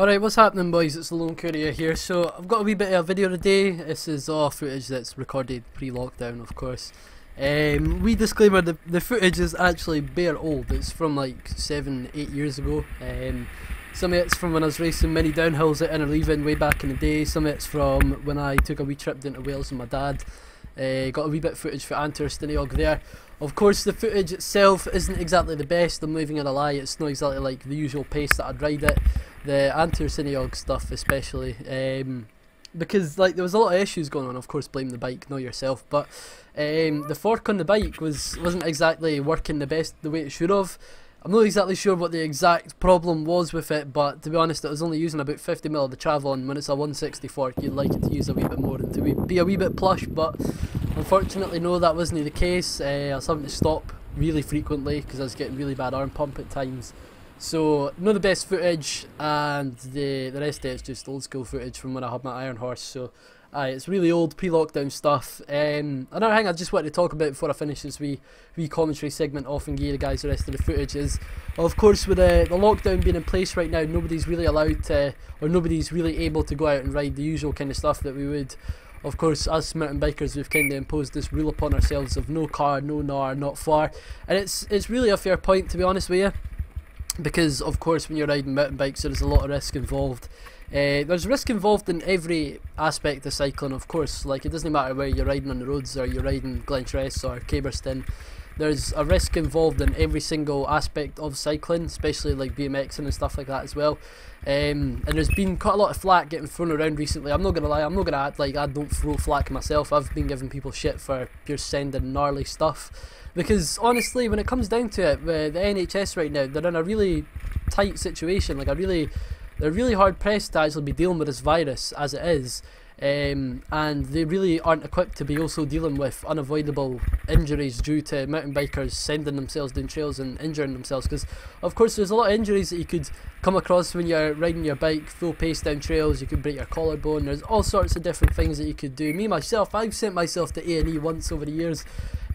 Alright, what's happening boys? It's the Lone Courier here. So I've got a wee bit of a video today. This is all footage that's recorded pre-lockdown, of course. Wee disclaimer, the footage is actually bare old. It's from like 7-8 years ago. Some of it's from when I was racing mini downhills at Innerleithen way back in the day. Some of it's from when I took a wee trip down to Wales with my dad. Got a wee bit of footage for Antur, Stiniog there. Of course the footage itself isn't exactly the best, I'm not even gonna lie. It's not exactly like the usual pace that I'd ride it. The Antur Stiniog stuff especially, because like there was a lot of issues going on. Of course blame the bike, not yourself, but the fork on the bike wasn't exactly working the way it should have. I'm not exactly sure what the exact problem was with it, but to be honest it was only using about 50mm of the travel, and when it's a 160 fork you'd like it to use a wee bit more and to be a wee bit plush, but unfortunately no, that wasn't the case. I was having to stop really frequently because I was getting really bad arm pump at times. So not the best footage, and the rest of it's just old school footage from when I had my Iron Horse. So it's really old pre-lockdown stuff. Another thing I just wanted to talk about before I finish this wee commentary segment off and give you guys the rest of the footage is, of course with the lockdown being in place right now, nobody's really allowed to, or nobody's really able to go out and ride the usual kind of stuff that we would. Of course, as mountain bikers, we've kind of imposed this rule upon ourselves of no car, no gnar, not far, and it's really a fair point, to be honest with you. Because of course when you're riding mountain bikes there's a lot of risk involved. There's risk involved in every aspect of cycling, of course. Like, it doesn't matter whether you're riding on the roads or you're riding Glentress or Caberston. There's a risk involved in every single aspect of cycling, especially like BMXing and stuff like that as well. And there's been quite a lot of flack getting thrown around recently. I'm not gonna lie, I'm not gonna act like I don't throw flack myself. I've been giving people shit for pure sending gnarly stuff, because honestly when it comes down to it, the NHS right now, they're in a really tight situation. Like they're really hard pressed to actually be dealing with this virus as it is. And they really aren't equipped to be also dealing with unavoidable injuries due to mountain bikers sending themselves down trails and injuring themselves, because of course there's a lot of injuries that you could come across when you're riding your bike full pace down trails. You could break your collarbone, there's all sorts of different things that you could do. Me myself, I've sent myself to A&E once over the years,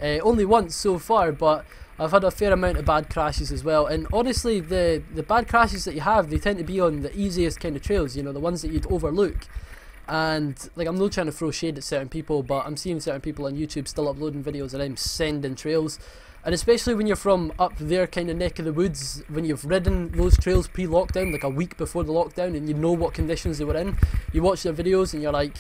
only once so far, but I've had a fair amount of bad crashes as well. And honestly the bad crashes that you have, they tend to be on the easiest kind of trails, you know, the ones that you'd overlook. And like, I'm not trying to throw shade at certain people, but I'm seeing certain people on YouTube still uploading videos of them sending trails, and especially when you're from up their kind of neck of the woods, when you've ridden those trails pre-lockdown, like a week before the lockdown, and you know what conditions they were in. You watch their videos and you're like,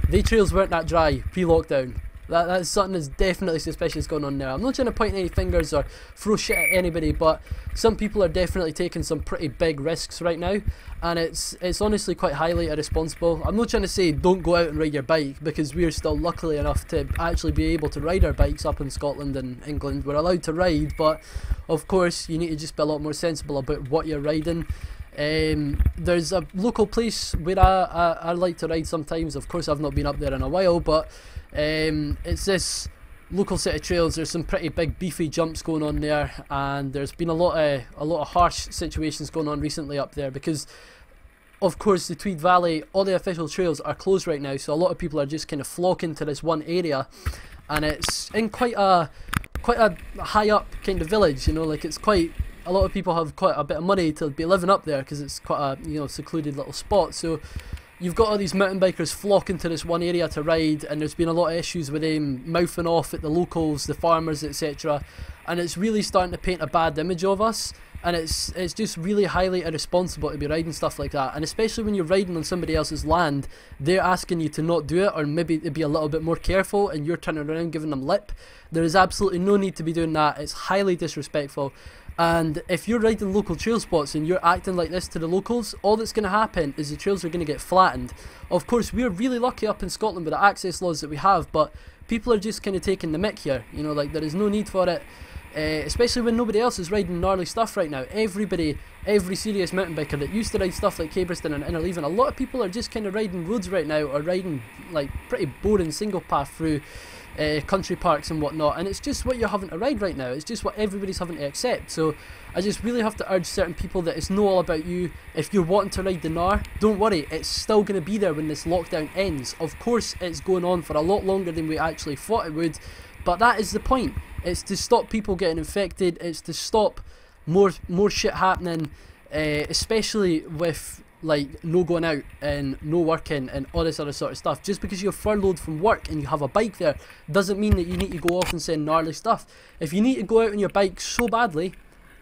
they trails weren't that dry pre-lockdown. That's something that's definitely suspicious going on there. I'm not trying to point any fingers or throw shit at anybody, but some people are definitely taking some pretty big risks right now, and it's honestly quite highly irresponsible. I'm not trying to say don't go out and ride your bike, because we're still luckily enough to actually be able to ride our bikes up in Scotland and England. We're allowed to ride, but of course you need to just be a lot more sensible about what you're riding. There's a local place where I like to ride sometimes. Of course I've not been up there in a while, but it's this local set of trails. There's some pretty big beefy jumps going on there, and there's been a lot of harsh situations going on recently up there, because of course the Tweed Valley, all the official trails are closed right now, so a lot of people are just kind of flocking to this one area, and it's in quite a high up kind of village, you know, like it's quite, a lot of people have quite a bit of money to be living up there because it's quite a, you know, secluded little spot. So you've got all these mountain bikers flocking to this one area to ride, and there's been a lot of issues with them mouthing off at the locals, the farmers, etc. And it's really starting to paint a bad image of us, and it's just really highly irresponsible to be riding stuff like that. And especially when you're riding on somebody else's land, they're asking you to not do it, or maybe to be a little bit more careful, and you're turning around giving them lip. There is absolutely no need to be doing that. It's highly disrespectful. And if you're riding local trail spots and you're acting like this to the locals, all that's going to happen is the trails are going to get flattened. Of course, we're really lucky up in Scotland with the access laws that we have, but people are just kind of taking the mick here. You know, like, there is no need for it, especially when nobody else is riding gnarly stuff right now. Every serious mountain biker that used to ride stuff like Caberston and Innerleithen, a lot of people are just kind of riding roads right now, or riding like pretty boring single path through country parks and whatnot, and it's just what you're having to ride right now. It's just what everybody's having to accept. So I just really have to urge certain people that it's not all about you. If you're wanting to ride the gnar, don't worry, it's still going to be there when this lockdown ends. Of course it's going on for a lot longer than we actually thought it would, but that is the point. It's to stop people getting infected, it's to stop more shit happening, especially with like no going out and no working and all this other sort of stuff. Just because you're furloughed from work and you have a bike there doesn't mean that you need to go off and send gnarly stuff. If you need to go out on your bike so badly,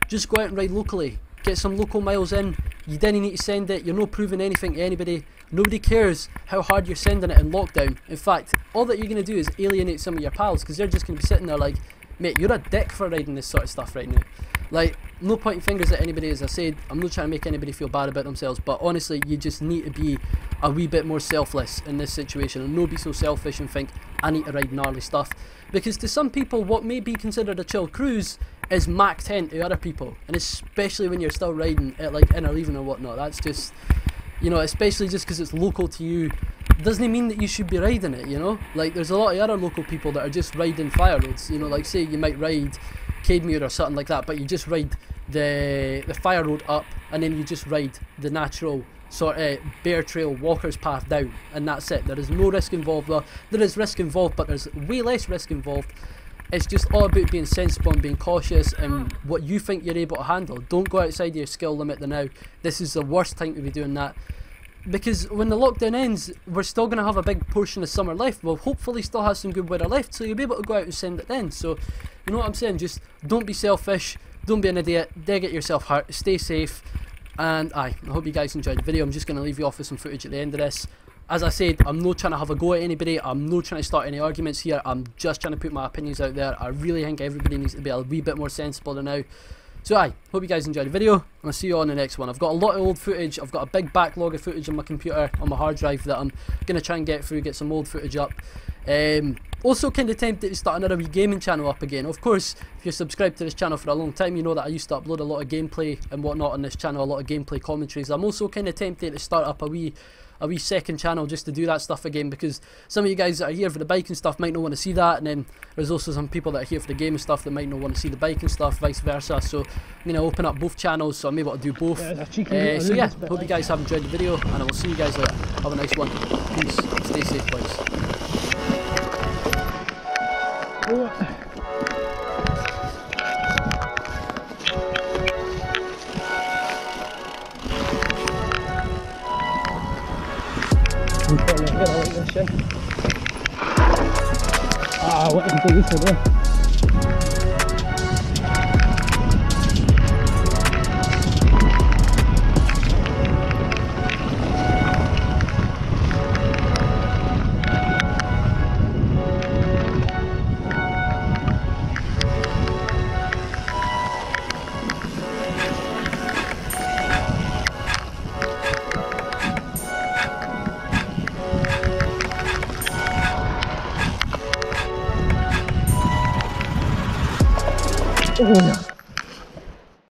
just go out and ride locally. Get some local miles in. You didn't need to send it. You're not proving anything to anybody. Nobody cares how hard you're sending it in lockdown. In fact, all that you're going to do is alienate some of your pals, because they're just going to be sitting there like, mate, you're a dick for riding this sort of stuff right now. Like, no pointing fingers at anybody, as I said. I'm not trying to make anybody feel bad about themselves, but honestly, you just need to be a wee bit more selfless in this situation, and not be so selfish and think, I need to ride gnarly stuff. Because to some people, what may be considered a chill cruise is Mach 10 to other people, and especially when you're still riding at like Innerleithen or whatnot. That's just, you know, especially just because it's local to you, doesn't mean that you should be riding it, you know? Like, there's a lot of other local people that are just riding fire roads, you know, like say you might ride Cademere or something like that, but you just ride the fire road up, and then you just ride the natural sort of bear trail walker's path down, and that's it. There is no risk involved. Well, there is risk involved, but there's way less risk involved. It's just all about being sensible and being cautious and what you think you're able to handle. Don't go outside your skill limit now. This is the worst time to be doing that, because when the lockdown ends, we're still going to have a big portion of summer left. We'll hopefully still have some good weather left, so you'll be able to go out and send it then. So, you know what I'm saying? Just don't be selfish, don't be an idiot, don't get yourself hurt, stay safe, and I hope you guys enjoyed the video. I'm just going to leave you off with some footage at the end of this. As I said, I'm not trying to have a go at anybody, I'm not trying to start any arguments here, I'm just trying to put my opinions out there. I really think everybody needs to be a wee bit more sensible than now. So hope you guys enjoyed the video, and I'll see you on the next one. I've got a lot of old footage, I've got a big backlog of footage on my computer, on my hard drive, that I'm going to try and get through, get some old footage up. Also kind of tempted to start another wee gaming channel up again. Of course, if you're subscribed to this channel for a long time, you know that I used to upload a lot of gameplay and whatnot on this channel, a lot of gameplay commentaries. I'm also kind of tempted to start up a wee second channel just to do that stuff again, because some of you guys that are here for the bike and stuff might not want to see that, and then there's also some people that are here for the game and stuff that might not want to see the bike and stuff, vice versa. So I'm going to open up both channels, so I'm able to do both. So yeah, hope you guys have enjoyed the video, and I will see you guys later. Have a nice one. Peace. Stay safe, boys. What did you do this one? Oh, yeah.